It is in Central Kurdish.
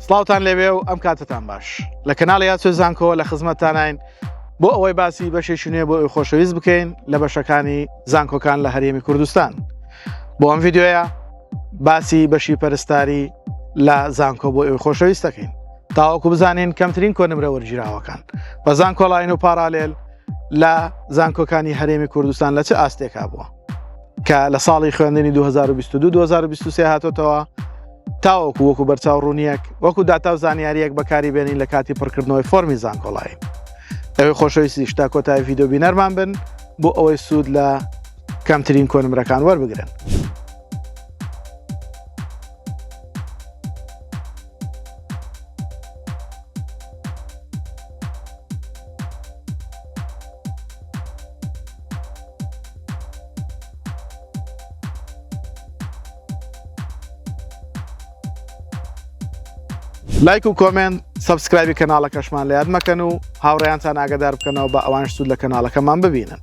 سڵاوتان لێوێ و ئەم کاتتان باش لە کەناڵی یاسۆ زانکۆ لە خزمەتتانین بۆ ئەوەی باسی بەشێکی نوێ بۆ ئەوی خۆشەویست بکەین لە بەشەکانی زانکۆکان لە هەرێمی کوردستان. بۆ ئەم ڤیددیۆیە باسی بەشی پەرستاری لە زانکۆ بۆ ئەوی خۆشەویست دەکەین تاوەکو بزانین کەمترین کۆنمرە وەرگیراوەکان بە زانکۆڵاین و پارالێل لە زانکۆکانی هەرێمی کوردستان لە چه ئاستێکا بووە کە لە ساڵی خوێندنی 2022-2023 هاتۆتەوە تاوەکو وەکو بەرچاو ڕوونیەک وەکو داتا و زانیاریەک بەکاری بێنین لە کاتی پڕکردنەوەی فۆرمی زانکۆڵایی. ئەوەی خۆشەویستی شتا کۆتایی ڤیدیۆ بینەرمان بن بۆ ئەوەی سوود لە کەمترین کۆنمرەکان وەربگرن. لایک و کۆمنت سەبسکرایبی کەناڵەکەشمان لە یاد مەکەن و هاوڕێیانتان ئاگادار بکەنەوە بە ئەوانش سوود لە کەناڵەکەمان ببینن.